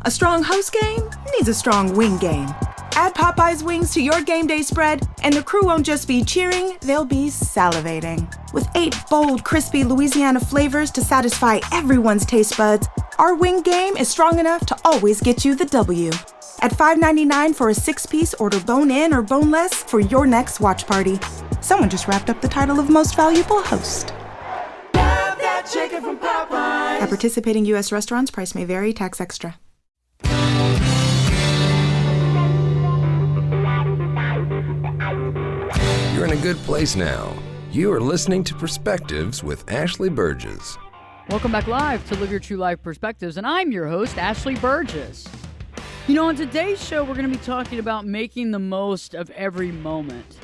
A strong host game needs a strong wing game. Add Popeye's wings to your game day spread, and the crew won't just be cheering, they'll be salivating. With 8 bold, crispy Louisiana flavors to satisfy everyone's taste buds, our wing game is strong enough to always get you the W. At $5.99 for a 6-piece, order bone-in or boneless for your next watch party. Someone just wrapped up the title of Most Valuable Host. Love that chicken from Popeyes. At participating U.S. restaurants, price may vary, tax extra. You're in a good place now. You are listening to Perspectives with Ashley Burgess. Welcome back live to Live Your True Life Perspectives, and I'm your host, Ashley Burgess. You know, on today's show, we're going to be talking about making the most of every moment.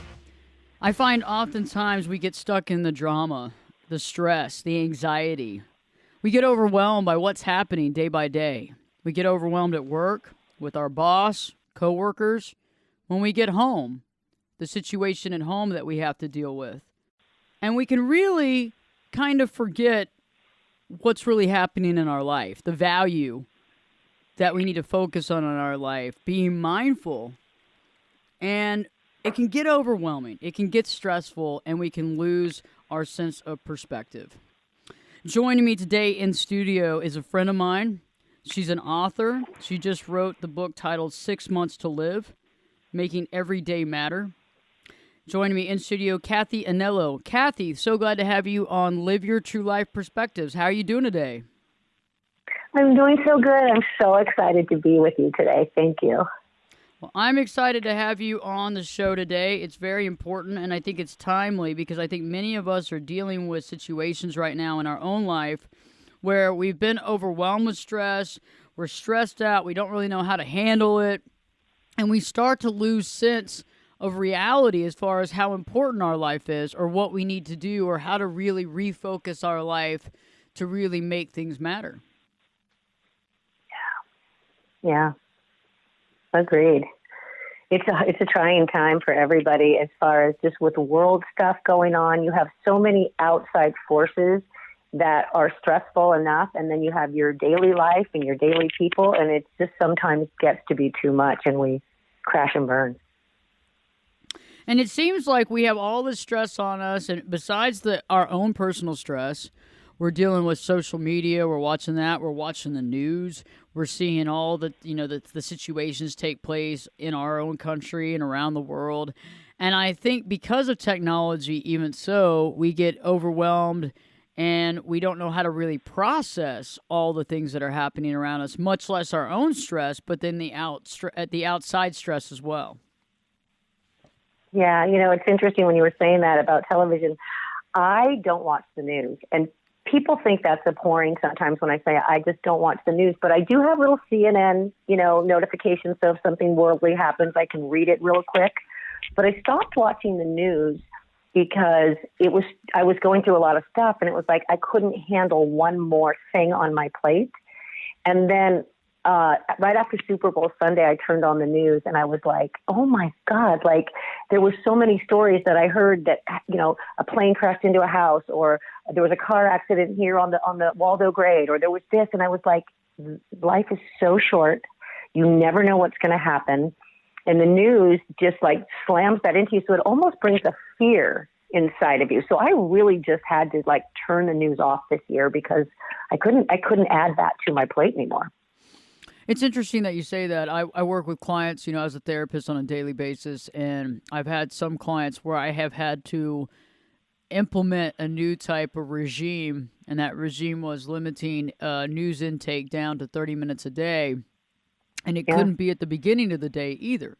I find oftentimes we get stuck in the drama, the stress, the anxiety. We get overwhelmed by what's happening day by day. We get overwhelmed at work, with our boss, coworkers, when we get home, the situation at home that we have to deal with. And we can really kind of forget what's really happening in our life, the value that we need to focus on in our life, being mindful. And it can get overwhelming, it can get stressful, and we can lose our sense of perspective. Joining me today in studio is a friend of mine. She's an author. She just wrote the book titled 6 Months to Live, Making Every Day Matter. Joining me in studio, Kathy Anello. Kathy, so glad to have you on Live Your True Life Perspectives. How are you doing today? I'm doing so good. I'm so excited to be with you today. Thank you. Well, I'm excited to have you on the show today. It's very important, and I think it's timely because I think many of us are dealing with situations right now in our own life where we've been overwhelmed with stress, we're stressed out, we don't really know how to handle it, and we start to lose sense of reality as far as how important our life is or what we need to do or how to really refocus our life to really make things matter. Yeah. Agreed. It's a trying time for everybody as far as just with world stuff going on. You have so many outside forces that are stressful enough, and then you have your daily life and your daily people, and it just sometimes gets to be too much and we crash and burn. And it seems like we have all this stress on us, and besides our own personal stress, we're dealing with social media, we're watching that, we're watching the news, we're seeing all the situations take place in our own country and around the world. And I think because of technology, even so, we get overwhelmed and we don't know how to really process all the things that are happening around us, much less our own stress, but then the outside stress as well. Yeah, it's interesting when you were saying that about television. I don't watch the news, and people think that's abhorring sometimes when I say I just don't watch the news, but I do have little CNN, notifications, so if something worldly happens, I can read it real quick. But I stopped watching the news because I was going through a lot of stuff, and it was like I couldn't handle one more thing on my plate. And then right after Super Bowl Sunday, I turned on the news and I was like, oh my God, like there was so many stories that I heard that, a plane crashed into a house, or there was a car accident here on the Waldo Grade, or there was this. And I was like, life is so short. You never know what's going to happen. And the news just like slams that into you. So it almost brings a fear inside of you. So I really just had to like turn the news off this year because I couldn't add that to my plate anymore. It's interesting that you say that. I work with clients, as a therapist on a daily basis, and I've had some clients where I have had to implement a new type of regime, and that regime was limiting news intake down to 30 minutes a day, and it couldn't be at the beginning of the day either.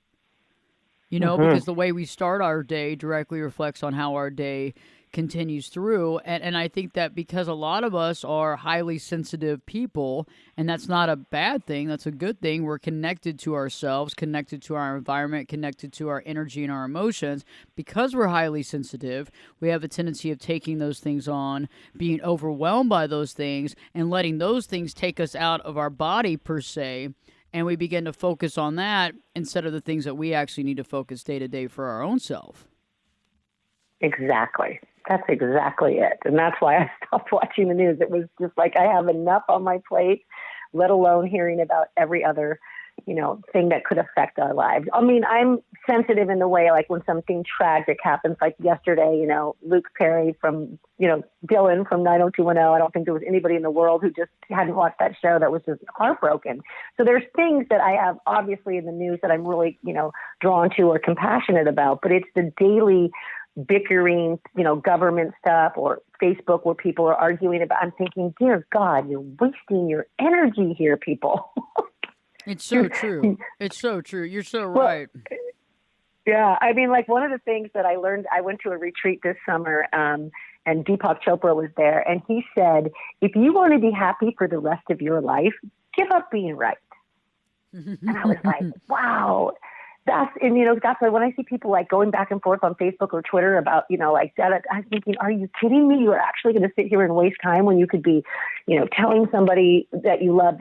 Because the way we start our day directly reflects on how our day continues through. And I think that because a lot of us are highly sensitive people, and that's not a bad thing, that's a good thing. We're connected to ourselves, connected to our environment, connected to our energy and our emotions. Because we're highly sensitive, we have a tendency of taking those things on, being overwhelmed by those things, and letting those things take us out of our body per se. And we begin to focus on that instead of the things that we actually need to focus day to day for our own self. Exactly. That's exactly it. And that's why I stopped watching the news. It was just like I have enough on my plate let alone hearing about every other, thing that could affect our lives. I mean, I'm sensitive in the way, like when something tragic happens, like yesterday, Luke Perry from, Dylan from 90210. I don't think there was anybody in the world who just hadn't watched that show that was just heartbroken. So there's things that I have obviously in the news that I'm really, drawn to or compassionate about, but it's the daily bickering, government stuff or Facebook where people are arguing about. I'm thinking, dear God, you're wasting your energy here, people. It's so true. It's so true. You're so right. Well, yeah. I mean, like one of the things that I learned, I went to a retreat this summer, and Deepak Chopra was there, and he said, if you want to be happy for the rest of your life, give up being right. And I was like, wow. That's why when I see people like going back and forth on Facebook or Twitter about, like that, I'm thinking, are you kidding me? You're actually going to sit here and waste time when you could be, telling somebody that you love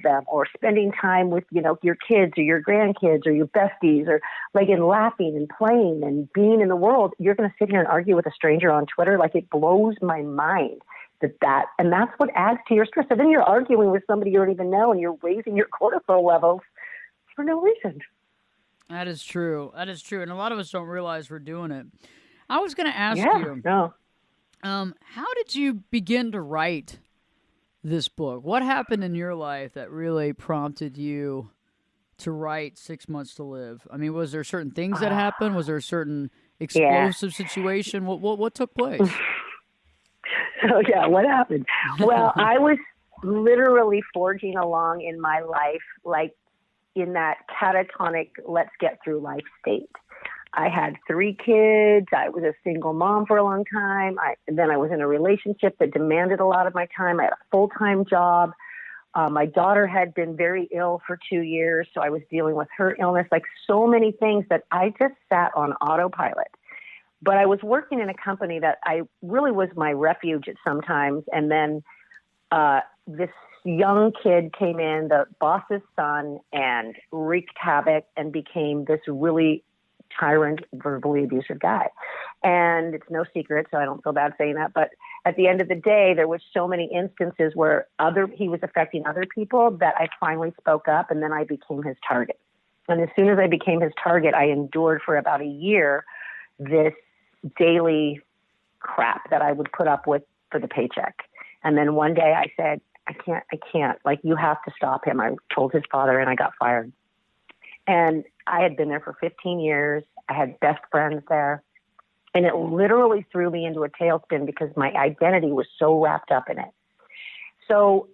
them, or spending time with, your kids or your grandkids or your besties, or like and laughing and playing and being in the world. You're going to sit here and argue with a stranger on Twitter. Like it blows my mind and that's what adds to your stress. So then you're arguing with somebody you don't even know, and you're raising your cortisol levels for no reason. That is true. That is true. And a lot of us don't realize we're doing it. I was going to ask you, how did you begin to write this book? What happened in your life that really prompted you to write 6 Months to Live? I mean, was there certain things that happened? Was there a certain explosive situation? What took place? So, what happened? Well, I was literally forging along in my life, like, in that catatonic, let's get through life state. I had 3 kids. I was a single mom for a long time. And then I was in a relationship that demanded a lot of my time. I had a full-time job. My daughter had been very ill for 2 years, so I was dealing with her illness, like so many things that I just sat on autopilot. But I was working in a company that I really was my refuge at sometimes. And then this young kid came in, the boss's son, and wreaked havoc and became this really tyrant, verbally abusive guy. And it's no secret, so I don't feel bad saying that. But at the end of the day, there was so many instances where he was affecting other people that I finally spoke up, and then I became his target. And as soon as I became his target, I endured for about a year this daily crap that I would put up with for the paycheck. And then one day I said, I can't, like, you have to stop him. I told his father, and I got fired. And I had been there for 15 years. I had best friends there. And it literally threw me into a tailspin because my identity was so wrapped up in it. So,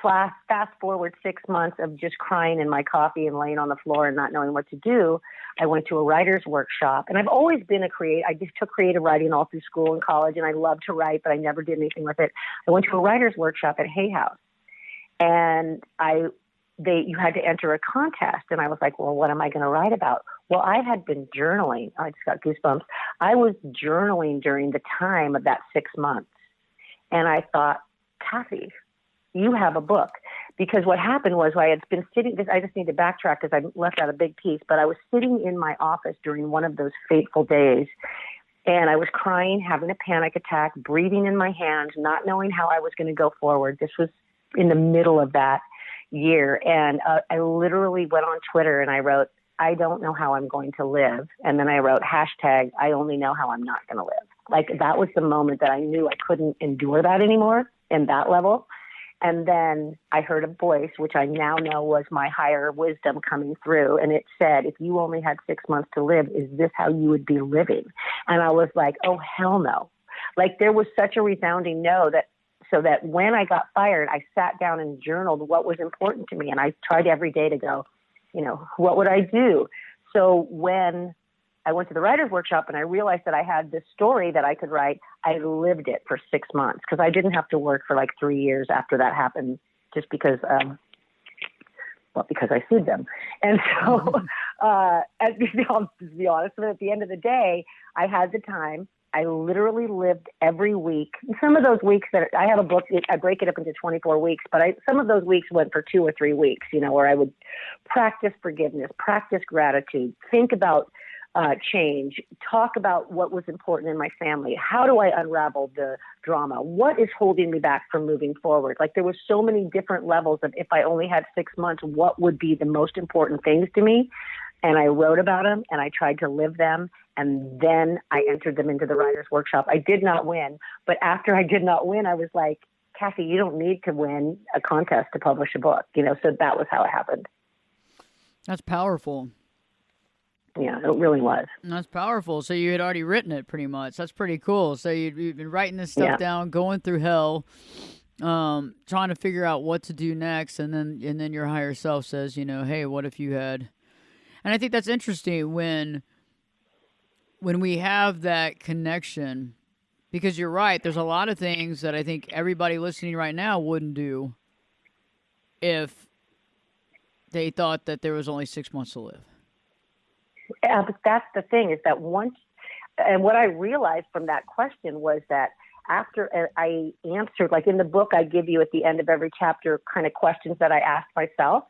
fast forward 6 months of just crying in my coffee and laying on the floor and not knowing what to do. I went to a writer's workshop, and I've always been I just took creative writing all through school and college, and I loved to write, but I never did anything with it. I went to a writer's workshop at Hay House, and you had to enter a contest, and I was like, well, what am I going to write about? Well, I had been journaling. I just got goosebumps. I was journaling during the time of that 6 months, and I thought, Kathy, you have a book. Because what happened was I had been sitting, I just need to backtrack because I left out a big piece, but I was sitting in my office during one of those fateful days, and I was crying, having a panic attack, breathing in my hands, not knowing how I was going to go forward. This was in the middle of that year, and I literally went on Twitter and I wrote, I don't know how I'm going to live. And then I wrote hashtag, I only know how I'm not going to live. Like, that was the moment that I knew I couldn't endure that anymore in that level. And then I heard a voice, which I now know was my higher wisdom coming through. And it said, if you only had 6 months to live, is this how you would be living? And I was like, oh, hell no. Like, there was such a resounding no so that when I got fired, I sat down and journaled what was important to me. And I tried every day to go, what would I do? So when I went to the writer's workshop and I realized that I had this story that I could write, I lived it for 6 months because I didn't have to work for like 3 years after that happened just because, because I sued them. And so, I'll be honest with you, at the end of the day, I had the time. I literally lived every week. Some of those weeks that I have a book, I break it up into 24 weeks, but some of those weeks went for 2 or 3 weeks, where I would practice forgiveness, practice gratitude, think about change, talk about what was important in my family. How do I unravel the drama? What is holding me back from moving forward? Like there were so many different levels of if I only had 6 months, what would be the most important things to me? And I wrote about them and I tried to live them. And then I entered them into the writer's workshop. I did not win, but after I did not win, I was like, Kathy, you don't need to win a contest to publish a book, so that was how it happened. That's powerful. Yeah, it really was. That's powerful. So you had already written it pretty much. That's pretty cool. So you've been writing this stuff down, going through hell, trying to figure out what to do next. And then your higher self says, hey, what if you had... And I think that's interesting when we have that connection, because you're right, there's a lot of things that I think everybody listening right now wouldn't do if they thought that there was only 6 months to live. Yeah, but that's the thing is that and what I realized from that question was that after I answered, like in the book, I give you at the end of every chapter kind of questions that I asked myself,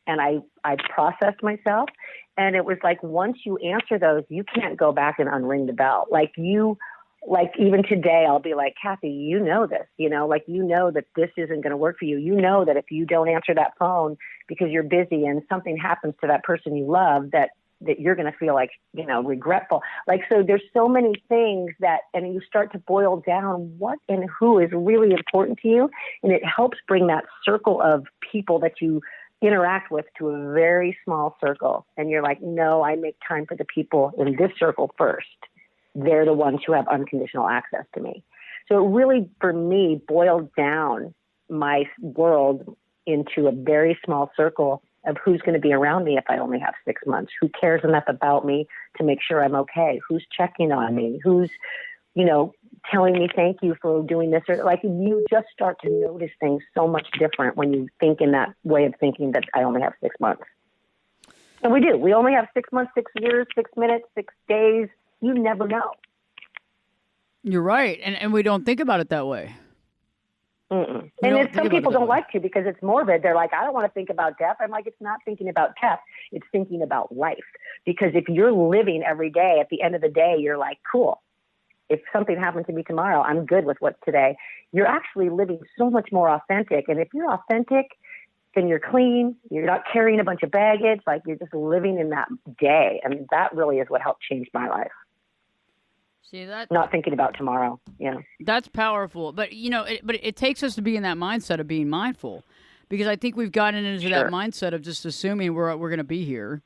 and I processed myself. And it was like, once you answer those, you can't go back and unring the bell. Like even today, I'll be like, Kathy, you know this, that this isn't going to work for you. You know that if you don't answer that phone because you're busy and something happens to that person you love, that you're going to feel like, regretful. Like, so there's so many things and you start to boil down what and who is really important to you. And it helps bring that circle of people that you interact with to a very small circle. And you're like, no, I make time for the people in this circle first. They're the ones who have unconditional access to me. So it really, for me, boiled down my world into a very small circle of who's going to be around me if I only have 6 months, who cares enough about me to make sure I'm okay, who's checking on me, who's, telling me thank you for doing this. Or like you just start to notice things so much different when you think in that way of thinking that I only have 6 months. And we do. We only have 6 months, 6 years, 6 minutes, 6 days. You never know. You're right. And we don't think about it that way. And some people don't like to because it's morbid. They're like, I don't want to think about death. I'm like, it's not thinking about death. It's thinking about life. Because if you're living every day, at the end of the day, you're like, cool. If something happened to me tomorrow, I'm good with what's today. You're actually living so much more authentic. And if you're authentic, then you're clean. You're not carrying a bunch of baggage. Like you're just living in that day. And that really is what helped change my life. See that? Not thinking about tomorrow. Yeah. That's powerful. But, it takes us to be in that mindset of being mindful, because I think we've gotten into that mindset of just assuming we're going to be here.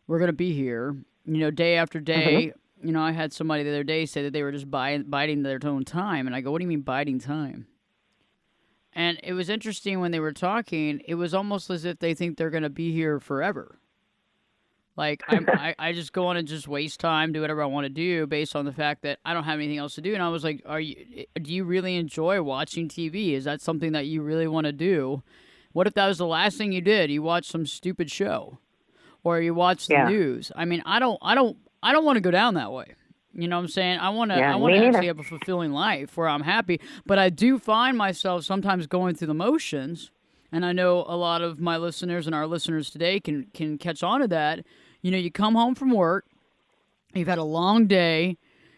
We're going to be here, day after day. Mm-hmm. I had somebody the other day say that they were just biding their own time. And I go, what do you mean biding time? And it was interesting when they were talking. It was almost as if they think they're going to be here forever. Like, I just go on and just waste time, do whatever I want to do based on the fact that I don't have anything else to do. And I was like, do you really enjoy watching TV? Is that something that you really want to do? What if that was the last thing you did? You watched some stupid show or you watched the news. I mean, I don't want to go down that way. You know what I'm saying? I want to actually have a fulfilling life where I'm happy. But I do find myself sometimes going through the motions. And I know a lot of my listeners and our listeners today can catch on to that. You come home from work, you've had a long day,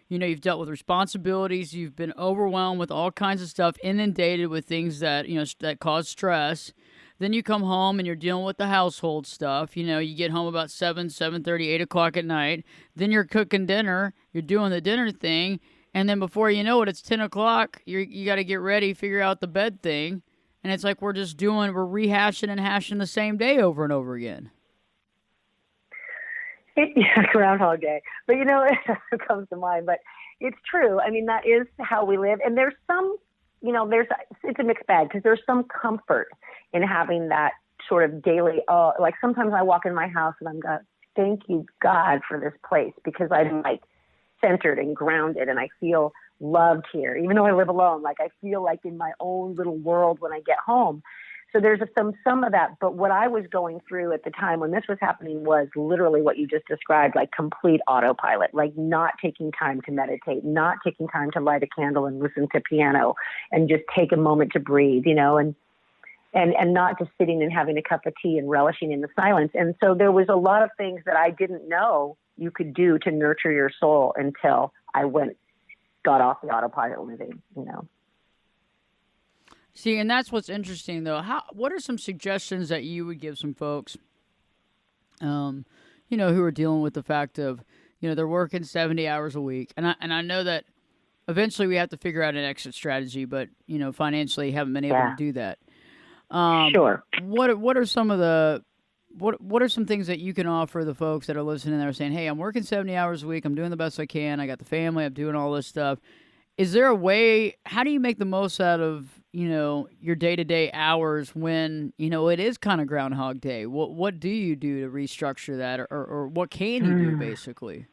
you've dealt with responsibilities, you've been overwhelmed with all kinds of stuff, inundated with things that, that cause stress. Then you come home and you're dealing with the household stuff. You get home about 7:30, 8 o'clock at night. Then you're cooking dinner, you're doing the dinner thing. And then before you know it, it's 10 o'clock. You got to get ready, figure out the bed thing. And it's like we're rehashing and hashing the same day over and over again. Groundhog Day. But it doesn't come to mind. But it's true. I mean, that is how we live. And there's some, it's a mixed bag because there's some comfort in having that sort of daily, like sometimes I walk in my house and I'm going, thank you, God, for this place because I'm like centered and grounded and I feel loved here. Even though I live alone, like I feel like in my own little world when I get home. So there's some of that. But what I was going through at the time when this was happening was literally what you just described, like complete autopilot, like not taking time to meditate, not taking time to light a candle and listen to piano and just take a moment to breathe, and and not just sitting and having a cup of tea and relishing in the silence. And so there was a lot of things that I didn't know you could do to nurture your soul until I got off the autopilot living, you know. See, and that's what's interesting, though. What are some suggestions that you would give some folks, you know, who are dealing with the fact of, you know, they're working 70 hours a week, and I know that eventually we have to figure out an exit strategy, but you know, financially haven't been able to do that. Sure. What are some of the what are some things that you can offer the folks that are listening that are saying, hey, I'm working 70 hours a week, I'm doing the best I can, I got the family, I'm doing all this stuff. Is there a way, how do you make the most out of, you know, your day-to-day hours when, you know, it is kind of Groundhog Day? What do you do to restructure that, or what can you do, basically?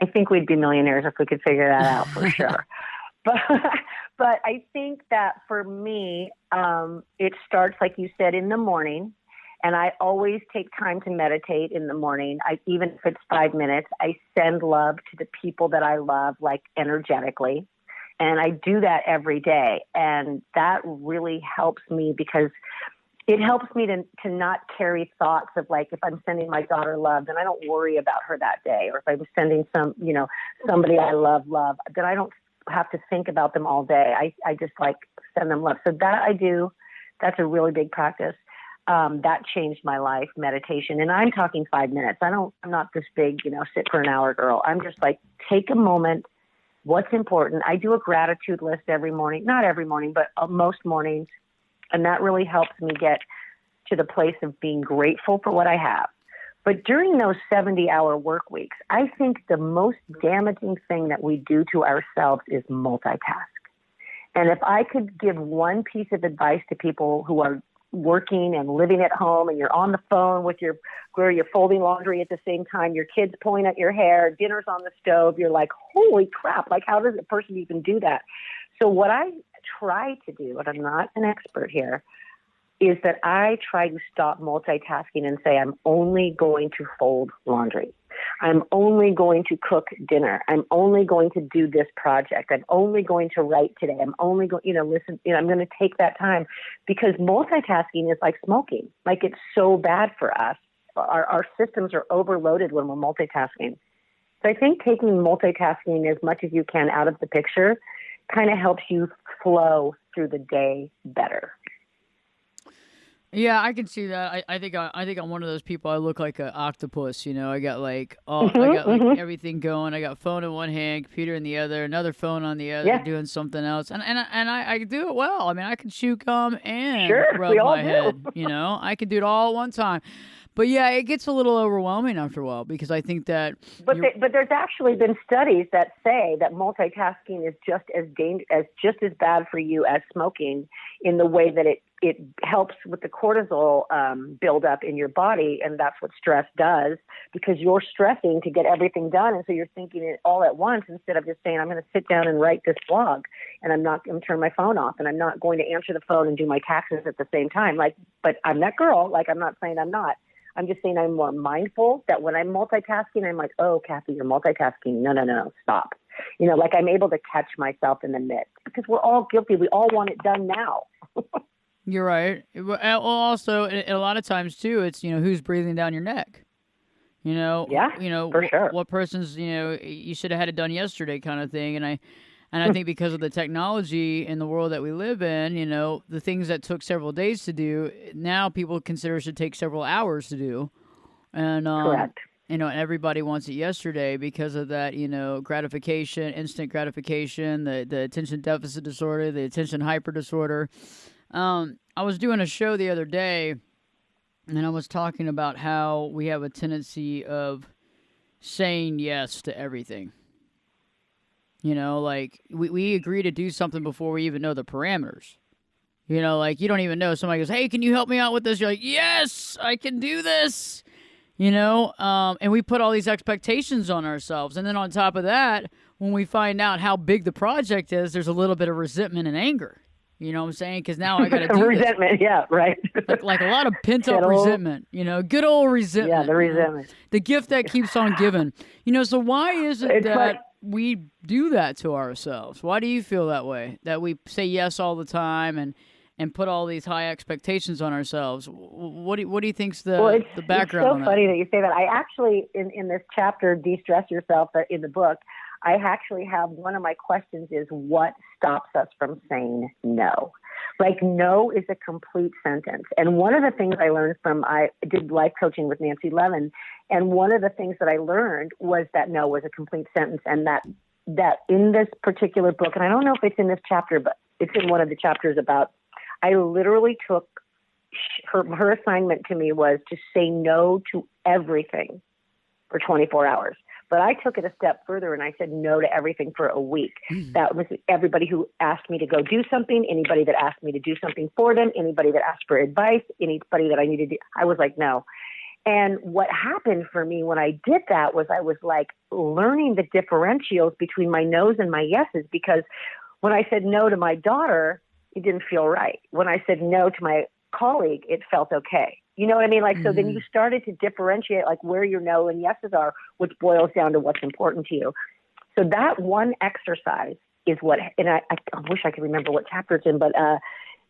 I think we'd be millionaires if we could figure that out for sure. But I think that for me, it starts, like you said, in the morning. And I always take time to meditate in the morning. Even if it's 5 minutes, I send love to the people that I love, like energetically. And I do that every day. And that really helps me because it helps me to not carry thoughts of like, if I'm sending my daughter love, then I don't worry about her that day. Or if I'm sending somebody I love, then I don't have to think about them all day. I just like send them love. So that I do. That's a really big practice. That changed my life, meditation. And I'm talking 5 minutes. I'm not this big, sit for an hour girl. I'm just like, take a moment. What's important? I do a gratitude list every morning, not every morning, but most mornings. And that really helps me get to the place of being grateful for what I have. But during those 70-hour work weeks, I think the most damaging thing that we do to ourselves is multitask. And if I could give one piece of advice to people who are working and living at home and you're on the phone where you're folding laundry at the same time, your kid's pulling at your hair, dinner's on the stove, you're like, holy crap, like how does a person even do that? So what I try to do, and I'm not an expert here, is that I try to stop multitasking and say, I'm only going to fold laundry. I'm only going to cook dinner. I'm only going to do this project. I'm only going to write today. I'm only going, listen, I'm going to take that time, because multitasking is like smoking. Like, it's so bad for us. Our systems are overloaded when we're multitasking. So I think taking multitasking as much as you can out of the picture kind of helps you flow through the day better. Yeah, I can see that. I think I'm one of those people. I look like an octopus, I got like everything going. I got phone in one hand, computer in the other, another phone on the other, doing something else. And I do it well. I mean, I can chew gum and rub my head. I can do it all at one time. But yeah, it gets a little overwhelming after a while, because I think that. But there's actually been studies that say that multitasking is just as bad for you as smoking, in the way that it helps with the cortisol buildup in your body, and that's what stress does, because you're stressing to get everything done, and so you're thinking it all at once instead of just saying, I'm going to sit down and write this blog, and I'm not going to turn my phone off, and I'm not going to answer the phone and do my taxes at the same time. But I'm that girl. I'm not saying I'm not. I'm just saying I'm more mindful that when I'm multitasking, I'm like, oh, Kathy, you're multitasking. No, stop. I'm able to catch myself in the midst, because we're all guilty. We all want it done now. You're right. Well, also, a lot of times too, it's, who's breathing down your neck. For sure. What person's, you should have had it done yesterday kind of thing. And I think because of the technology in the world that we live in, the things that took several days to do, now people consider should take several hours to do. And, correct. And everybody wants it yesterday because of that, gratification, instant gratification, the attention deficit disorder, the attention hyper disorder. I was doing a show the other day, and I was talking about how we have a tendency of saying yes to everything. We agree to do something before we even know the parameters. You don't even know. Somebody goes, hey, can you help me out with this? You're like, yes, I can do this. And we put all these expectations on ourselves. And then on top of that, when we find out how big the project is, there's a little bit of resentment and anger. You know what I'm saying? Because now I got to do resentment, this. Yeah, right. like a lot of pent-up resentment, good old resentment. Yeah, the resentment. The gift that keeps on giving. So why is it that we do that to ourselves? Why do you feel that way? That we say yes all the time, and and put all these high expectations on ourselves. What do you think's the background It's on so that? funny that you say that. I actually, in this chapter, De-Stress Yourself, in the book, I actually have one of my questions is what stops us from saying no? Like, no is a complete sentence. And one of the things I learned I did life coaching with Nancy Levin, and one of the things that I learned was that no was a complete sentence, and that in this particular book, and I don't know if it's in this chapter, but it's in one of the chapters about, I literally took her assignment to me was to say no to everything for 24 hours. But I took it a step further and I said no to everything for a week. That was everybody who asked me to go do something, anybody that asked me to do something for them, anybody that asked for advice, anybody that I needed to, I was like, no. And what happened for me when I did that was I was like learning the differentials between my no's and my yeses, because when I said no to my daughter, it didn't feel right. When I said no to my colleague, it felt okay. You know what I mean? Like, so then you started to differentiate like where your no and yeses are, which boils down to what's important to you. So that one exercise is what, and I wish I could remember what chapter it's in, but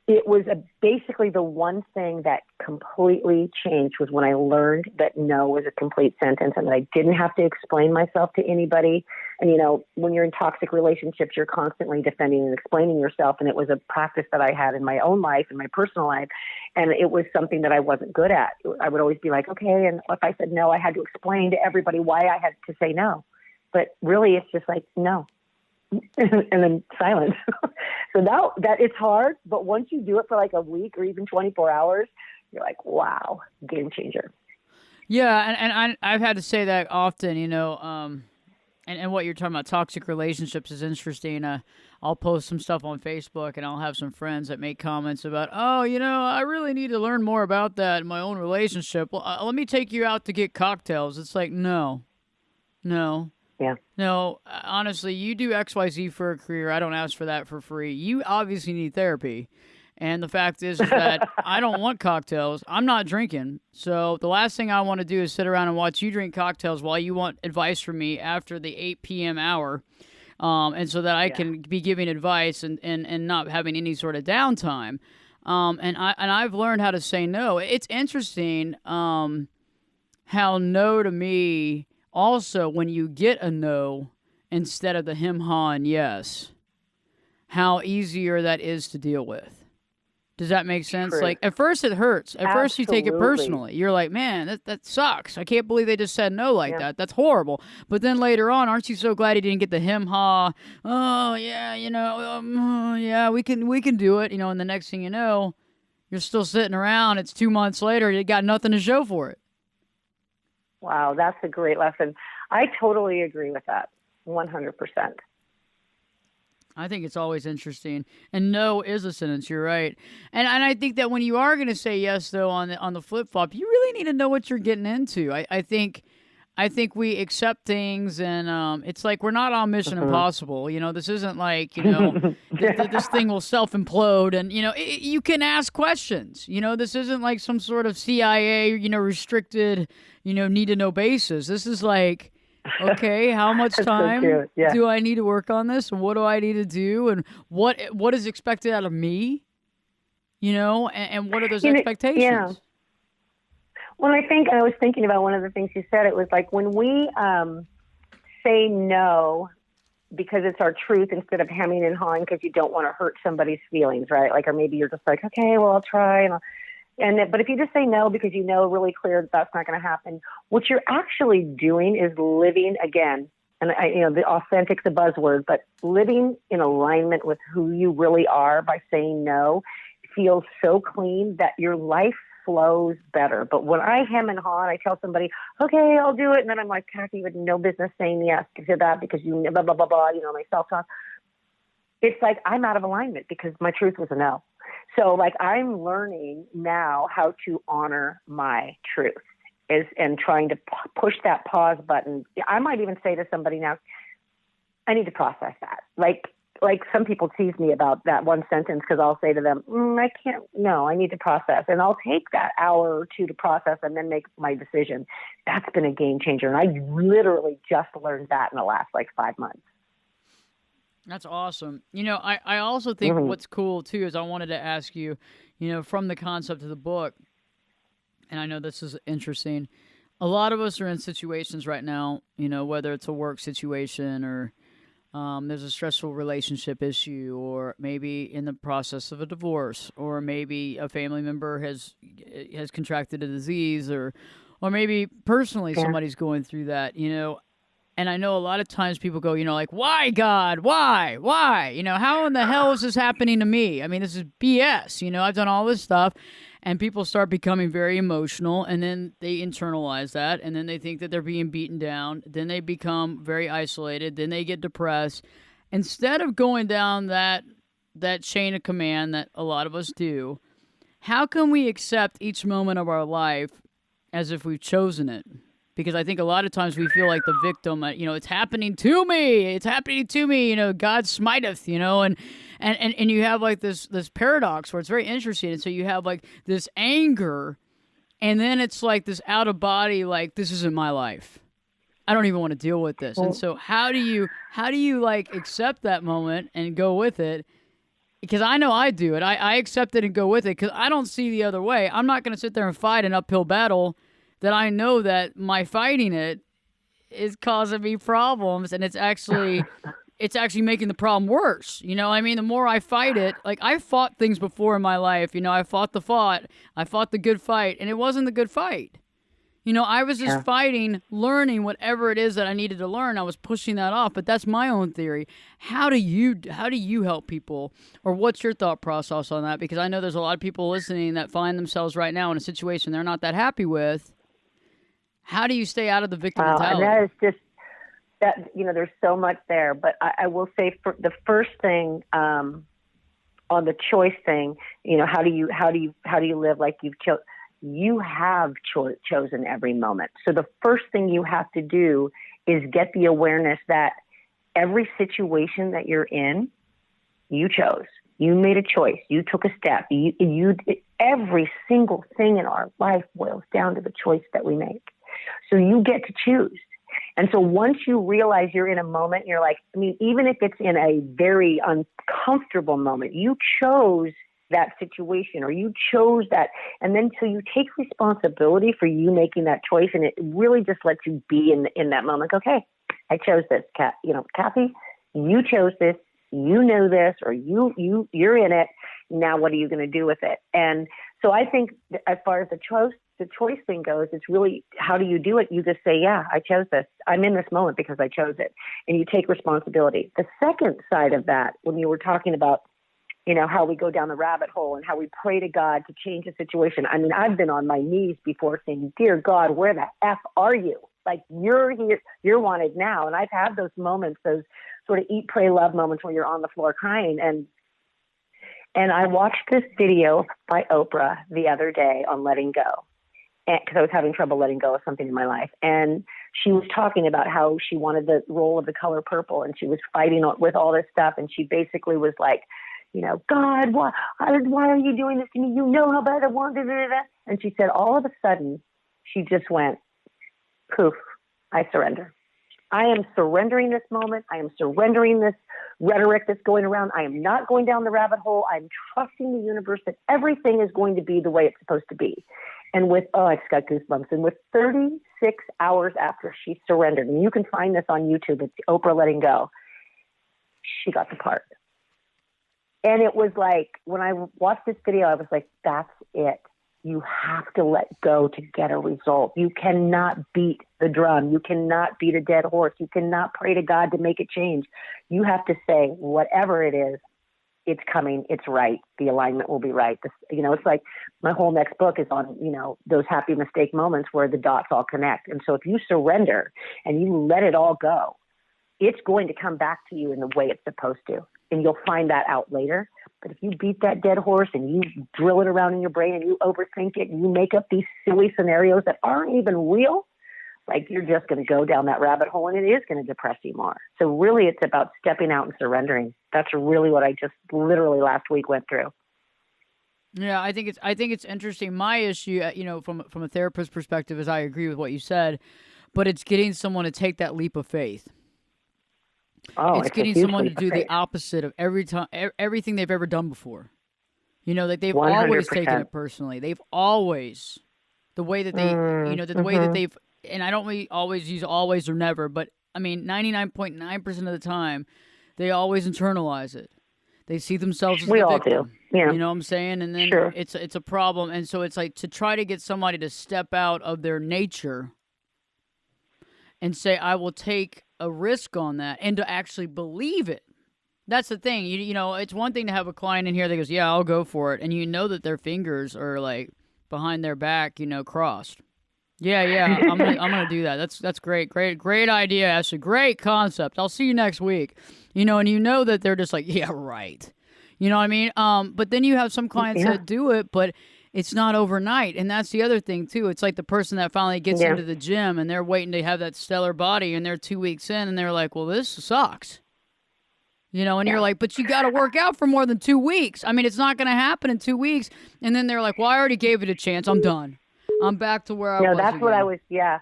it was basically the one thing that completely changed was when I learned that no was a complete sentence and that I didn't have to explain myself to anybody. And, you know, when you're in toxic relationships, you're constantly defending and explaining yourself. And it was a practice that I had in my own life, in my personal life. And it was something that I wasn't good at. I would always be like, okay. And if I said no, I had to explain to everybody why I had to say no. But really, it's just like, no. And then silence. So that it's hard, but once you do it for like a week or even 24 hours, you're like, wow, game changer. Yeah, and I've had to say that often, you know, and what you're talking about, toxic relationships, is interesting. I'll post some stuff on Facebook, and I'll have some friends that make comments about, oh, you know, I really need to learn more about that in my own relationship. Well, let me take you out to get cocktails. It's like, no. Yeah. No, honestly, you do XYZ for a career. I don't ask for that for free. You obviously need therapy. And the fact is that I don't want cocktails. I'm not drinking. So the last thing I want to do is sit around and watch you drink cocktails while you want advice from me after the 8 p.m. hour. And so that I can be giving advice and not having any sort of downtime. And I've learned how to say no. It's interesting how no to me, also when you get a no instead of the him, ha, and yes, how easier that is to deal with. Does that make sense? True. Like, at first it hurts. At first you take it Absolutely. personally. You're like, man, that sucks. I can't believe they just said no like that. That's horrible. But then later on, aren't you so glad you didn't get the him, ha, oh, yeah, you know, yeah, we can do it. You know, and the next thing you know, you're still sitting around. It's 2 months later. You got nothing to show for it. Wow, that's a great lesson. I totally agree with that, 100%. I think it's always interesting. And no is a sentence, you're right. And I think that when you are going to say yes, though, on the flip-flop, you really need to know what you're getting into. I think we accept things, and it's like we're not on Mission Impossible. You know, this isn't like, you know, this thing will self-implode. And, you know, you can ask questions. You know, this isn't like some sort of CIA, you know, restricted, you know, need-to-know basis. This is like, okay, how much time do I need to work on this? And what do I need to do? And what is expected out of me? You know, and what are those expectations? Yeah. Well, I was thinking about one of the things you said. It was like when we say no because it's our truth instead of hemming and hawing because you don't want to hurt somebody's feelings, right? Like, or maybe you're just like, okay, well, I'll try. But if you just say no because you know really clear that that's not going to happen, what you're actually doing is living again. And the authentic's a buzzword, but living in alignment with who you really are by saying no feels so clean that your life flows better. But when I hem and haw and I tell somebody, okay, I'll do it, and then I'm like, Kathy, you had no business saying yes to that because you blah, blah, blah, blah, you know, my self-talk. It's like I'm out of alignment because my truth was a no. So, like, I'm learning now how to honor my truth and trying to push that pause button. I might even say to somebody now, I need to process that. Like some people tease me about that one sentence because I'll say to them, I can't, no, I need to process. And I'll take that hour or two to process and then make my decision. That's been a game changer. And I literally just learned that in the last 5 months. That's awesome. I also think what's cool too is I wanted to ask you, from the concept of the book, and I know this is interesting. A lot of us are in situations right now, whether it's a work situation or there's a stressful relationship issue, or maybe in the process of a divorce, or maybe a family member has contracted a disease, or maybe personally somebody's going through that, And I know a lot of times people go, like, why, God? Why? Why? How in the hell is this happening to me? I mean, this is BS. I've done all this stuff. And people start becoming very emotional, and then they internalize that, and then they think that they're being beaten down. Then they become very isolated. Then they get depressed. Instead of going down that chain of command that a lot of us do, how can we accept each moment of our life as if we've chosen it? Because I think a lot of times we feel like the victim, it's happening to me. It's happening to me. God smiteth, and you have like this paradox where it's very interesting. And so you have like this anger, and then it's like this out of body, like, this isn't my life. I don't even want to deal with this. And so how do you like accept that moment and go with it? Because I know I do it. I accept it and go with it because I don't see the other way. I'm not going to sit there and fight an uphill battle that I know that my fighting it is causing me problems, and it's actually making the problem worse. I mean, the more I fight it, like, I fought things before in my life. I fought the good fight, and it wasn't the good fight. I was just fighting, learning whatever it is that I needed to learn. I was pushing that off, but that's my own theory. How do you help people, or what's your thought process on that? Because I know there's a lot of people listening that find themselves right now in a situation they're not that happy with. How do you stay out of the victim mentality? And that is just that, there's so much there. But I will say, for the first thing, on the choice thing, how do you live like you've chosen? You have chosen every moment. So the first thing you have to do is get the awareness that every situation that you're in, you chose. You made a choice. You took a step. Every single thing in our life boils down to the choice that we make. So you get to choose. And so once you realize you're in a moment, you're like, even if it's in a very uncomfortable moment, you chose that situation, or you chose that. And then so you take responsibility for you making that choice. And it really just lets you be in that moment. Okay, I chose this, Kathy, you chose this, this, or you're in it. Now, what are you going to do with it? And so I think as far as the choice thing goes, it's really, how do you do it? You just say, yeah, I chose this. I'm in this moment because I chose it. And you take responsibility. The second side of that, when you were talking about, how we go down the rabbit hole and how we pray to God to change a situation. I mean, I've been on my knees before saying, dear God, where the F are you? Like, you're here, you're wanted now. And I've had those moments, those sort of eat, pray, love moments where you're on the floor crying. And I watched this video by Oprah the other day on letting go, because I was having trouble letting go of something in my life. And she was talking about how she wanted the role of the color purple, and she was fighting with all this stuff. And she basically was like, God, why are you doing this to me? You know how bad I want it. And she said, all of a sudden, she just went, poof, I surrender. I am surrendering this moment. I am surrendering this rhetoric that's going around. I am not going down the rabbit hole. I'm trusting the universe that everything is going to be the way it's supposed to be. And I just got goosebumps. And with 36 hours after she surrendered, and you can find this on YouTube, it's Oprah Letting Go, she got the part. And it was like, when I watched this video, I was like, that's it. You have to let go to get a result. You cannot beat the drum. You cannot beat a dead horse. You cannot pray to God to make it change. You have to say, whatever it is, it's coming. It's right. The alignment will be right. It's like my whole next book is on, those happy mistake moments where the dots all connect. And so if you surrender and you let it all go, it's going to come back to you in the way it's supposed to. And you'll find that out later. But if you beat that dead horse and you drill it around in your brain and you overthink it and you make up these silly scenarios that aren't even real, like, you're just going to go down that rabbit hole, and it is going to depress you more. So really, it's about stepping out and surrendering. That's really what I just literally last week went through. Yeah, I think it's interesting. My issue, from a therapist perspective, is I agree with what you said, but it's getting someone to take that leap of faith. Oh, It's it's a getting huge someone to leap of do the faith. opposite of everything they've ever done before. You know, that they've always taken 100%. it personally. They've always the way that they, you know, the way that Mm-hmm. they've, and I don't really always use always or never, but I mean, 99.9% of the time, they always internalize it. They see themselves as We the all do. victim. Yeah. You know what I'm saying? And then Sure. it's a problem. And so it's like to try to get somebody to step out of their nature and say, I will take a risk on that, and to actually believe it. That's the thing. You know, it's one thing to have a client in here that goes, yeah, I'll go for it. And you know that their fingers are like behind their back, you know, crossed. Yeah, I'm gonna do that. That's great idea, Ashley. Great concept. I'll see you next week. You know, and you know that they're just like, yeah, right. You know what I mean? But then you have some clients that do it, but it's not overnight, and that's the other thing too. It's like the person that finally gets into the gym and they're waiting to have that stellar body, and they're 2 weeks in, and they're like, well, this sucks. You know, and you're like, but you got to work out for more than 2 weeks. I mean, it's not going to happen in 2 weeks. And then they're like, well, I already gave it a chance. I'm done. I'm back to where I was. No, that's again. what I was. Yeah,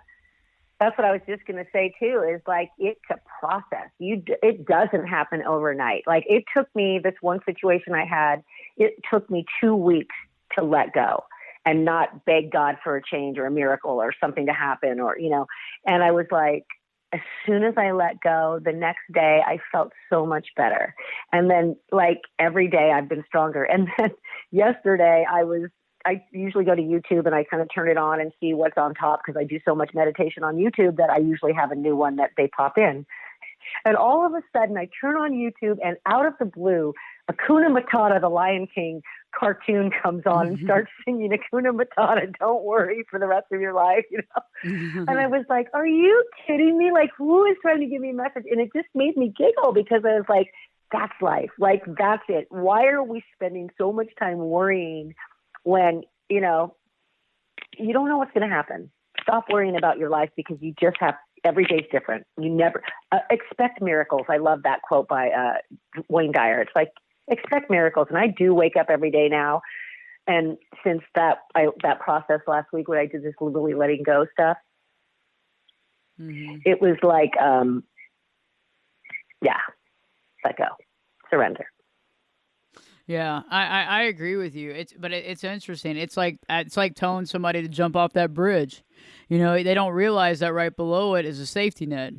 that's what I was just going to say too. Is like it's a process. It doesn't happen overnight. Like it took me this one situation I had. It took me 2 weeks to let go and not beg God for a change or a miracle or something to happen, or you know. And I was like, as soon as I let go, the next day I felt so much better. And then like every day I've been stronger. And then yesterday I usually go to YouTube and I kind of turn it on and see what's on top because I do so much meditation on YouTube that I usually have a new one that they pop in. And all of a sudden I turn on YouTube and out of the blue, Hakuna Matata, the Lion King cartoon comes on and starts singing Hakuna Matata, don't worry for the rest of your life, you know? And I was like, are you kidding me? Like, who is trying to give me a message? And it just made me giggle because I was like, that's life. Like, that's it. Why are we spending so much time worrying when, you know, you don't know what's going to happen? Stop worrying about your life because you just have, every day's different. You never expect miracles. I love that quote by Wayne Dyer. It's like, expect miracles. And I do wake up every day now. And since that process last week when I did this really letting go stuff, it was like, let go, surrender. Yeah, I agree with you. It's interesting. It's like telling somebody to jump off that bridge. You know, they don't realize that right below it is a safety net.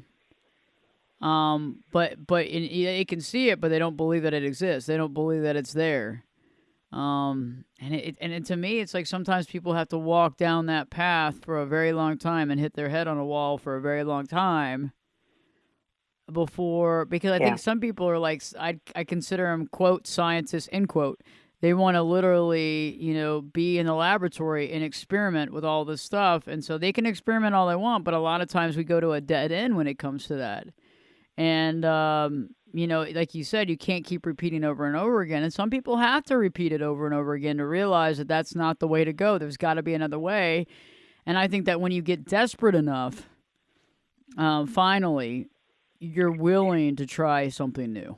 They can see it, but they don't believe that it exists. They don't believe that it's there. And to me, it's like sometimes people have to walk down that path for a very long time and hit their head on a wall for a very long time because I think some people are like, I consider them, quote, scientists, end quote. They want to literally, you know, be in the laboratory and experiment with all this stuff. And so they can experiment all they want, but a lot of times we go to a dead end when it comes to that. And, you know, like you said, you can't keep repeating over and over again. And some people have to repeat it over and over again to realize that that's not the way to go. There's got to be another way. And I think that when you get desperate enough, finally, you're willing to try something new.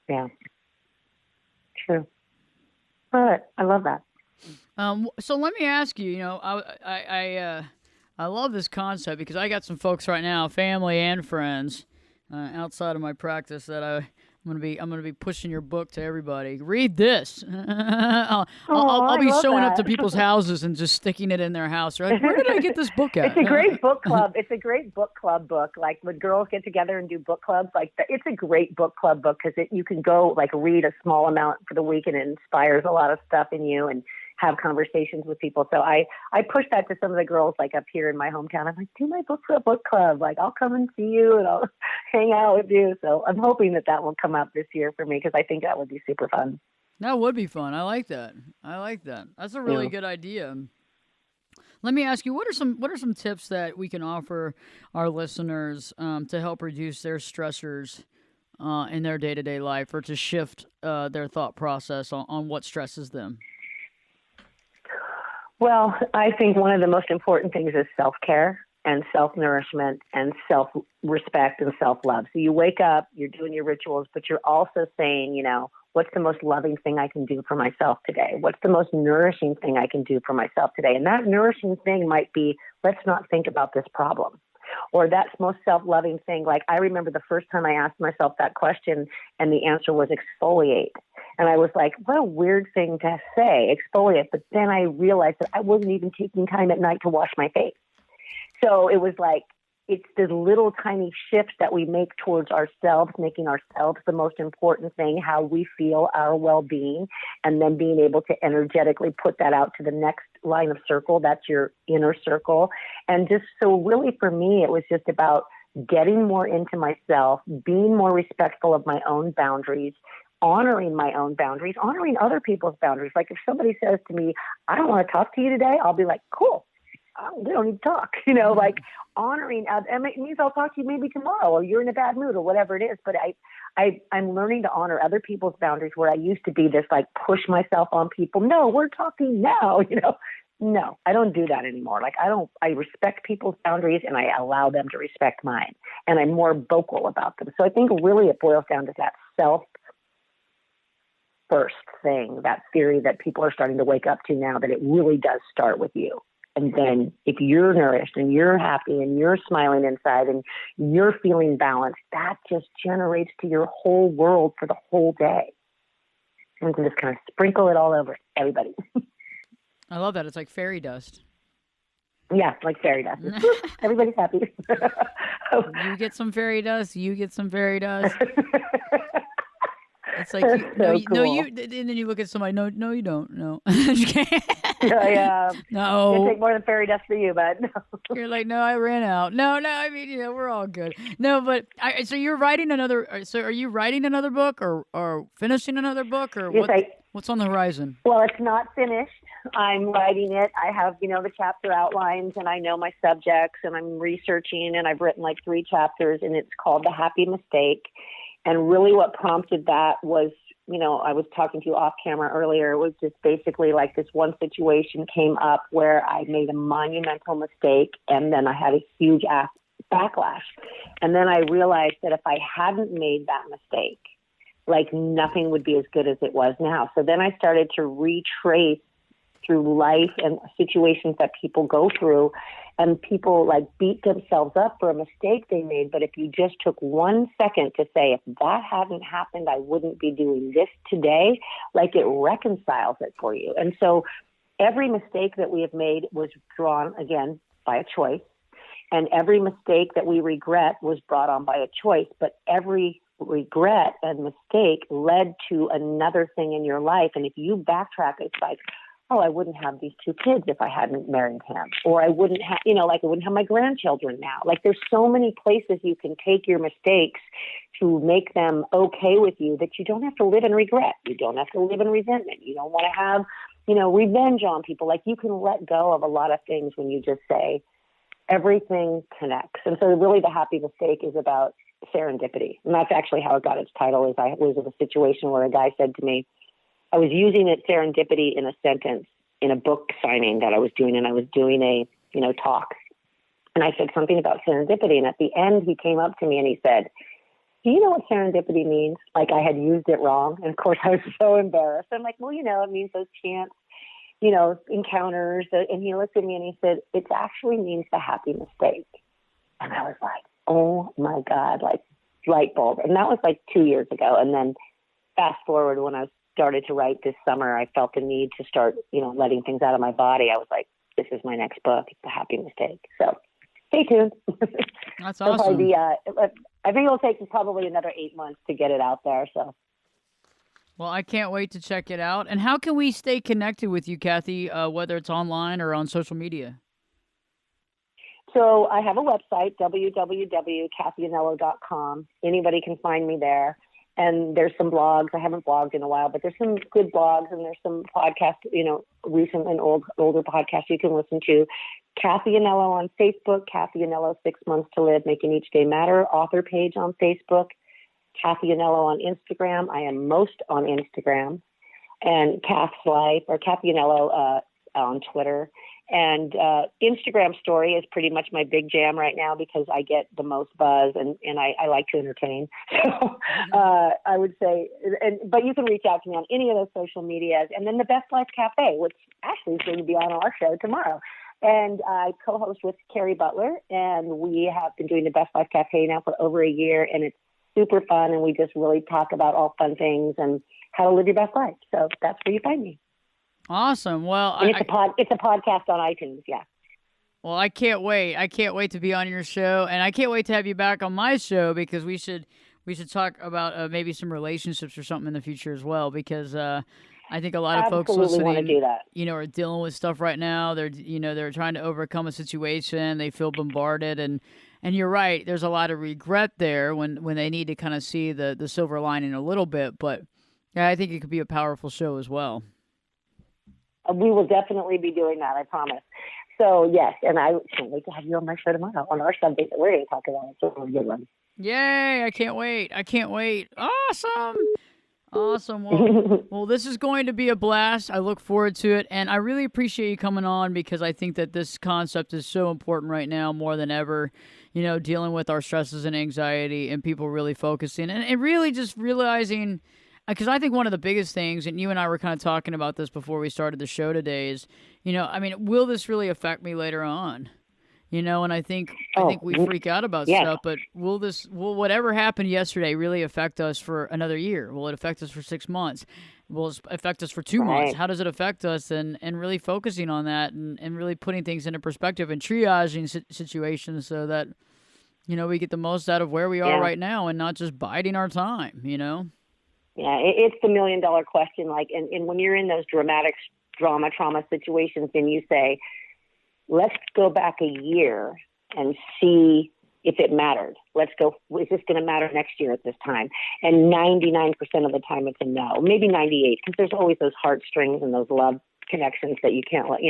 Yeah. True. All right. I love that. So let me ask you, you know, I love this concept because I got some folks right now, family and friends, outside of my practice that I'm gonna be pushing your book to everybody. Read this. I'll be showing up to people's houses and just sticking it in their house. They're like, where did I get this book at? It's a great book club. It's a great book club book. Like when girls get together and do book clubs, it's a great book club book because you can go like read a small amount for the week and it inspires a lot of stuff in you and have conversations with people. So I push that to some of the girls like up here in my hometown. I'm like, do my book club. Like I'll come and see you and I'll hang out with you. So I'm hoping that will come up this year for me because I think that would be super fun. That would be fun. I like that. That's a really good idea. Let me ask you, what are some tips that we can offer our listeners to help reduce their stressors in their day-to-day life or to shift their thought process on what stresses them? Well, I think one of the most important things is self-care and self-nourishment and self-respect and self-love. So you wake up, you're doing your rituals, but you're also saying, you know, what's the most loving thing I can do for myself today? What's the most nourishing thing I can do for myself today? And that nourishing thing might be, let's not think about this problem. or that's most self-loving thing. Like I remember the first time I asked myself that question and the answer was exfoliate. And I was like, what a weird thing to say, exfoliate. But then I realized that I wasn't even taking time at night to wash my face. So it was like, it's the little tiny shifts that we make towards ourselves, making ourselves the most important thing, how we feel, our well-being, and then being able to energetically put that out to the next line of circle. That's your inner circle. And just so really for me, it was just about getting more into myself, being more respectful of my own boundaries, honoring my own boundaries, honoring other people's boundaries. Like if somebody says to me, I don't want to talk to you today, I'll be like, cool. We don't need to talk, like honoring, and it means I'll talk to you maybe tomorrow or you're in a bad mood or whatever it is. But I'm learning to honor other people's boundaries where I used to be this like push myself on people. No, we're talking now, No, I don't do that anymore. Like I respect people's boundaries and I allow them to respect mine, and I'm more vocal about them. So I think really it boils down to that self first thing, that theory that people are starting to wake up to now, that it really does start with you. And then if you're nourished and you're happy and you're smiling inside and you're feeling balanced, that just generates to your whole world for the whole day. And you can just kind of sprinkle it all over everybody. I love that. It's like fairy dust. Yeah, like fairy dust. Everybody's happy. You get some fairy dust. You get some fairy dust. It's like, and then you look at somebody, no, you don't, no. Yeah. No. It'd take more than fairy dust for you, but no. You're like, no, I ran out. No, I mean, we're all good. No, but, so you're writing are you writing another book or finishing another book or yes, what's on the horizon? Well, it's not finished. I'm writing it. I have, the chapter outlines and I know my subjects and I'm researching and I've written like 3 chapters and it's called The Happy Mistake. And really what prompted that was, I was talking to you off camera earlier. It was just basically like this one situation came up where I made a monumental mistake and then I had a huge backlash. And then I realized that if I hadn't made that mistake, like nothing would be as good as it was now. So then I started to retrace through life and situations that people go through, and people like beat themselves up for a mistake they made. But if you just took 1 second to say, if that hadn't happened, I wouldn't be doing this today, like it reconciles it for you. And so every mistake that we have made was drawn again by a choice. And every mistake that we regret was brought on by a choice. But every regret and mistake led to another thing in your life. And if you backtrack, it's like, oh, I wouldn't have these 2 kids if I hadn't married him. Or I wouldn't have, I wouldn't have my grandchildren now. Like there's so many places you can take your mistakes to make them okay with you that you don't have to live in regret. You don't have to live in resentment. You don't want to have, revenge on people. Like you can let go of a lot of things when you just say everything connects. And so really the happy mistake is about serendipity. And that's actually how it got its title. Is I was in a situation where a guy said to me, I was using it serendipity in a sentence in a book signing that I was doing, and I was doing a, talk. And I said something about serendipity, and at the end he came up to me and he said, do you know what serendipity means? Like I had used it wrong. And of course I was so embarrassed. I'm like, well, it means those chance, encounters. And he looked at me and he said, it actually means the happy mistake. And I was like, oh my God, like light bulb. And that was like 2 years ago. And then fast forward when I started to write this summer, I felt the need to start, letting things out of my body. I was like, this is my next book. It's The Happy Mistake. So stay tuned. That's awesome. I think it'll take probably another 8 months to get it out there. So. Well, I can't wait to check it out. And how can we stay connected with you, Kathy, whether it's online or on social media? So I have a website, www.kathyanello.com. Anybody can find me there. And there's some blogs. I haven't blogged in a while, but there's some good blogs and there's some podcasts, recent and older podcasts you can listen to. Kathy Anello on Facebook, Kathy Anello 6 Months to Live, Making Each Day Matter, author page on Facebook, Kathy Anello on Instagram. I am most on Instagram, and Kath's Life or Kathy Anello on Twitter. And Instagram story is pretty much my big jam right now because I get the most buzz and I like to entertain. So I would say, but you can reach out to me on any of those social medias. And then the Best Life Cafe, which Ashley's going to be on our show tomorrow. And I co-host with Carrie Butler, and we have been doing the Best Life Cafe now for over a year, and it's super fun, and we just really talk about all fun things and how to live your best life. So that's where you find me. Awesome. Well, and it's a podcast on iTunes, yeah. Well, I can't wait. I can't wait to be on your show, and I can't wait to have you back on my show because we should talk about maybe some relationships or something in the future as well. Because I think a lot of folks listening, want to do that. Are dealing with stuff right now. They're trying to overcome a situation. They feel bombarded, and you're right. There's a lot of regret there when they need to kind of see the silver lining a little bit. But yeah, I think it could be a powerful show as well. We will definitely be doing that, I promise. So, yes, and I can't wait to have you on my show tomorrow on our subject that we're going to talk about. It's a really good one. Yay, I can't wait. Awesome. Well, this is going to be a blast. I look forward to it, and I really appreciate you coming on because I think that this concept is so important right now more than ever, dealing with our stresses and anxiety and people really focusing and really just realizing. Because I think one of the biggest things, and you and I were kind of talking about this before we started the show today, is, will this really affect me later on? And I think we freak out about stuff, but will whatever happened yesterday really affect us for another year? Will it affect us for 6 months? Will it affect us for 2 months? How does it affect us? And really focusing on that and really putting things into perspective and triaging situations so that, we get the most out of where we are right now and not just biding our time, Yeah, it's the $1 million question. And when you're in those dramatic trauma situations, then you say, let's go back a year and see if it mattered. Let's go, is this going to matter next year at this time? And 99% of the time it's a no, maybe 98, because there's always those heartstrings and those love connections that you can't let,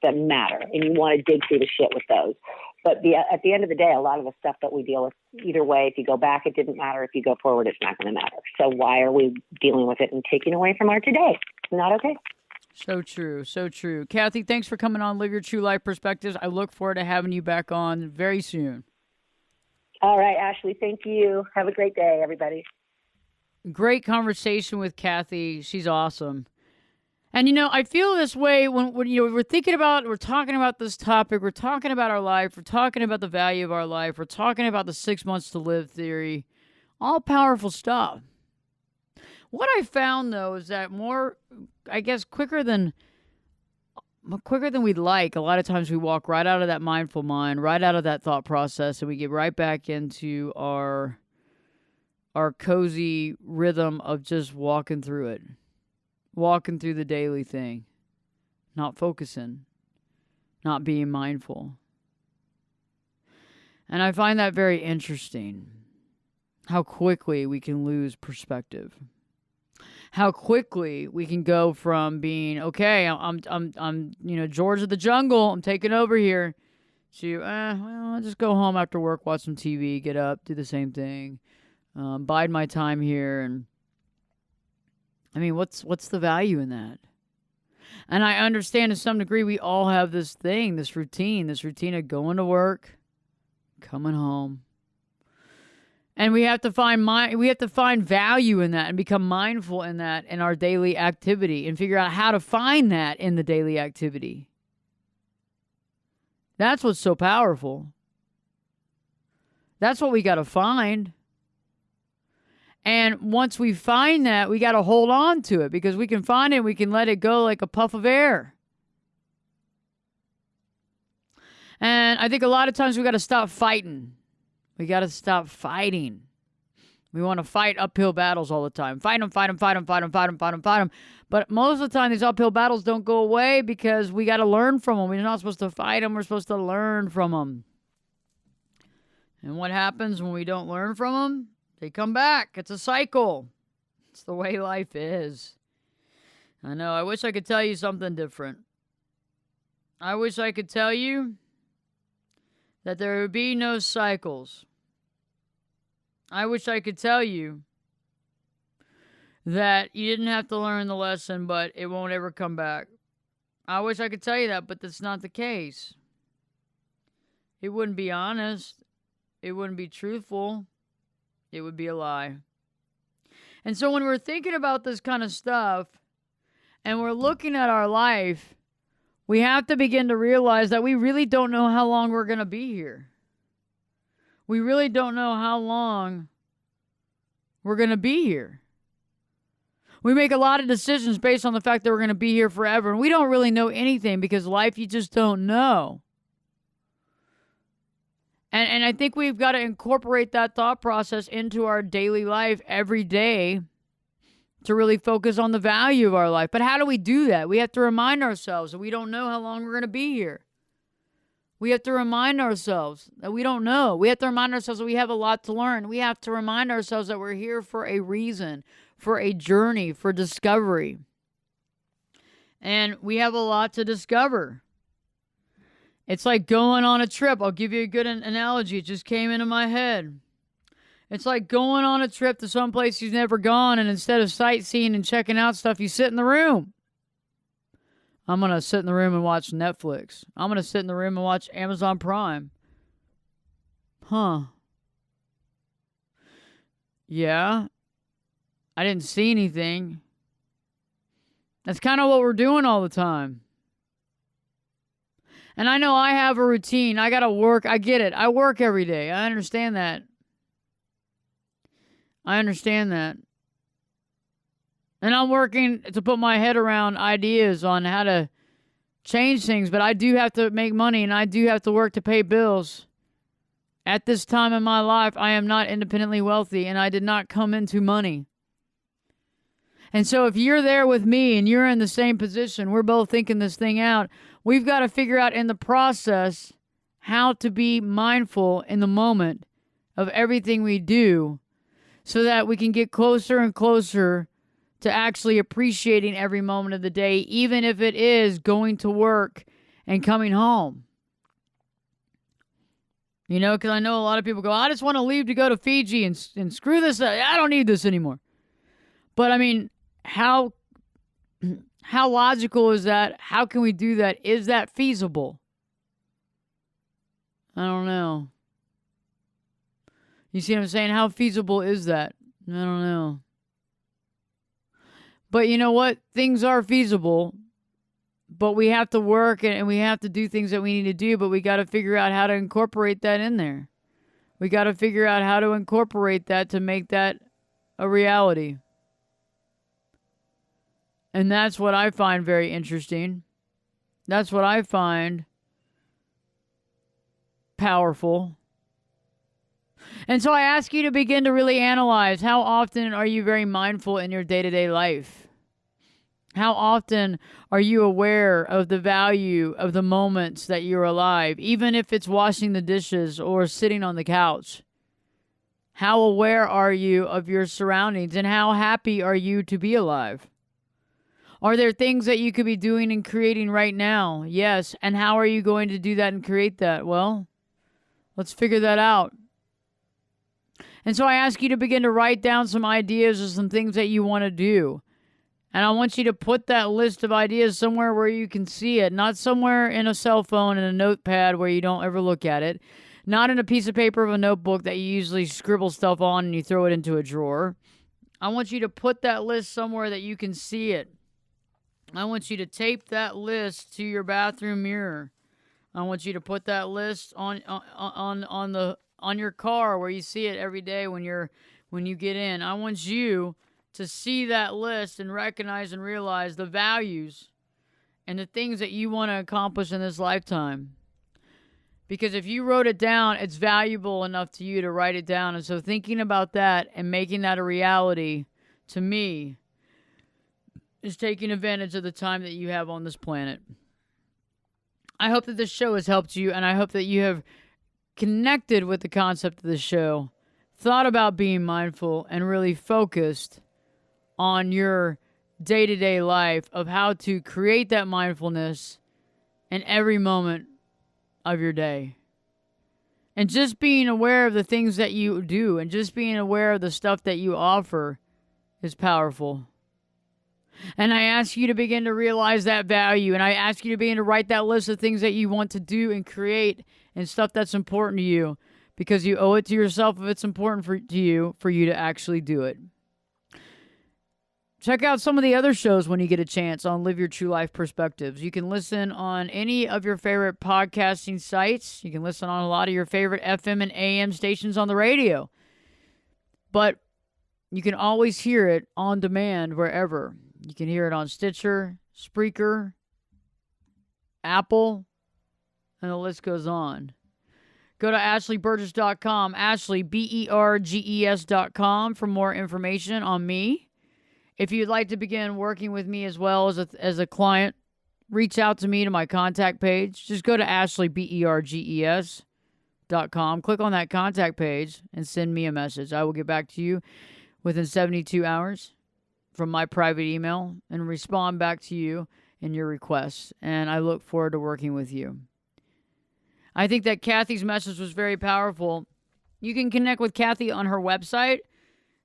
that matter. And you want to dig through the shit with those. But at the end of the day, a lot of the stuff that we deal with, either way, if you go back, it didn't matter. If you go forward, it's not going to matter. So why are we dealing with it and taking away from our today? It's not okay. So true. So true. Kathy, thanks for coming on Live Your True Life Perspectives. I look forward to having you back on very soon. All right, Ashley. Thank you. Have a great day, everybody. Great conversation with Kathy. She's awesome. And, I feel this way when we're talking about this topic, we're talking about our life, we're talking about the value of our life, we're talking about the 6 months to live theory, all powerful stuff. What I found, though, is that quicker than we'd like, a lot of times we walk right out of that mindful mind, right out of that thought process, and we get right back into our cozy rhythm of just walking through it. Walking through the daily thing, not focusing, not being mindful. And I find that very interesting, how quickly we can lose perspective. How quickly we can go from being, okay, I'm George of the jungle, I'm taking over here, to, I'll just go home after work, watch some TV, get up, do the same thing, bide my time here, and what's the value in that? And I understand to some degree we all have this routine of going to work, coming home. And we have to find value in that and become mindful in that in our daily activity and figure out how to find that in the daily activity. That's what's so powerful. That's what we got to find. And once we find that, we got to hold on to it because we can find it, we can let it go like a puff of air. And I think a lot of times we got to stop fighting. We got to stop fighting. We want to fight uphill battles all the time. Fight them. But most of the time, these uphill battles don't go away because we got to learn from them. We're not supposed to fight them. We're supposed to learn from them. And what happens when we don't learn from them? They come back. It's a cycle. It's the way life is. I know. I wish I could tell you something different. I wish I could tell you that there would be no cycles. I wish I could tell you that you didn't have to learn the lesson, but it won't ever come back. I wish I could tell you that, but that's not the case. It wouldn't be honest. It wouldn't be truthful. It would be a lie. And so when we're thinking about this kind of stuff and we're looking at our life We have to begin to realize that we really don't know how long we're going to be here. We really don't know how long we're going to be here. We make a lot of decisions based on the fact that we're going to be here forever, and we don't really know anything because life, you just don't know. And I think we've got to incorporate that thought process into our daily life every day to really focus on the value of our life. But how do we do that? We have to remind ourselves that we don't know how long we're going to be here. We have to remind ourselves that we don't know. We have to remind ourselves that we have a lot to learn. We have to remind ourselves that we're here for a reason, for a journey, for discovery. And we have a lot to discover. It's like going on a trip. I'll give you a good analogy. It just came into my head. It's like going on a trip to some place you've never gone, and instead of sightseeing and checking out stuff, you sit in the room. I'm going to sit in the room and watch Netflix. I'm going to sit in the room and watch Amazon Prime. Huh. Yeah. I didn't see anything. That's kind of what we're doing all the time. And I know I have a routine. I got to work. I get it. I work every day. I understand that. And I'm working to put my head around ideas on how to change things. But I do have to make money, and I do have to work to pay bills. At this time in my life, I am not independently wealthy, and I did not come into money. And so if you're there with me and you're in the same position, we're both thinking this thing out, we've got to figure out in the process how to be mindful in the moment of everything we do so that we can get closer and closer to actually appreciating every moment of the day, even if it is going to work and coming home. You know, because I know a lot of people go, I just want to leave to go to Fiji and screw this up. I don't need this anymore. But I mean, how logical is that? How can we do that? Is that feasible? I don't know. You see what I'm saying? How feasible is that? I don't know. But you know what? Things are feasible, but we have to work and we have to do things that we need to do, but we got to figure out how to incorporate that in there. We got to figure out how to incorporate that to make that a reality. And that's what I find very interesting. That's what I find powerful. And so I ask you to begin to really analyze, how often are you very mindful in your day-to-day life? How often are you aware of the value of the moments that you're alive, even if it's washing the dishes or sitting on the couch? How aware are you of your surroundings, and how happy are you to be alive? Are there things that you could be doing and creating right now? Yes. And how are you going to do that and create that? Well, let's figure that out. And so I ask you to begin to write down some ideas or some things that you want to do. And I want you to put that list of ideas somewhere where you can see it, not somewhere in a cell phone and a notepad where you don't ever look at it, not in a piece of paper of a notebook that you usually scribble stuff on and you throw it into a drawer. I want you to put that list somewhere that you can see it. I want you to tape that list to your bathroom mirror. I want you to put that list on your car where you see it every day when you get in. I want you to see that list and recognize and realize the values and the things that you want to accomplish in this lifetime. Because if you wrote it down, it's valuable enough to you to write it down. And so thinking about that and making that a reality, to me, is taking advantage of the time that you have on this planet. I hope that this show has helped you, and I hope that you have connected with the concept of the show, thought about being mindful, and really focused on your day-to-day life of how to create that mindfulness in every moment of your day. And just being aware of the things that you do and just being aware of the stuff that you offer is powerful. And I ask you to begin to realize that value. And I ask you to begin to write that list of things that you want to do and create and stuff that's important to you, because you owe it to yourself if it's important to you for you to actually do it. Check out some of the other shows when you get a chance on Live Your True Life Perspectives. You can listen on any of your favorite podcasting sites. You can listen on a lot of your favorite FM and AM stations on the radio. But you can always hear it on demand wherever. You can hear it on Stitcher, Spreaker, Apple, and the list goes on. Go to AshleyBurgess.com, Ashley, BERGES.com for more information on me. If you'd like to begin working with me as well as a client, reach out to me to my contact page. Just go to AshleyBERGES.com. Click on that contact page and send me a message. I will get back to you within 72 hours from my private email and respond back to you in your requests. And I look forward to working with you. I think that Kathy's message was very powerful. You can connect with Kathy on her website.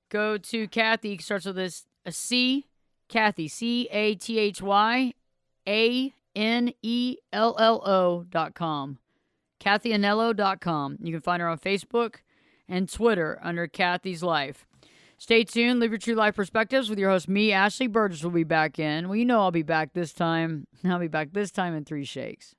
Go to Kathy, starts with this a C, Kathy, CathyAnello.com. CathyAnello.com. You can find her on Facebook and Twitter under Kathy's Life. Stay tuned. Live Your True Life Perspectives with your host, me, Ashley Burgess, will be back in. Well, you know I'll be back this time. I'll be back this time in 3 shakes.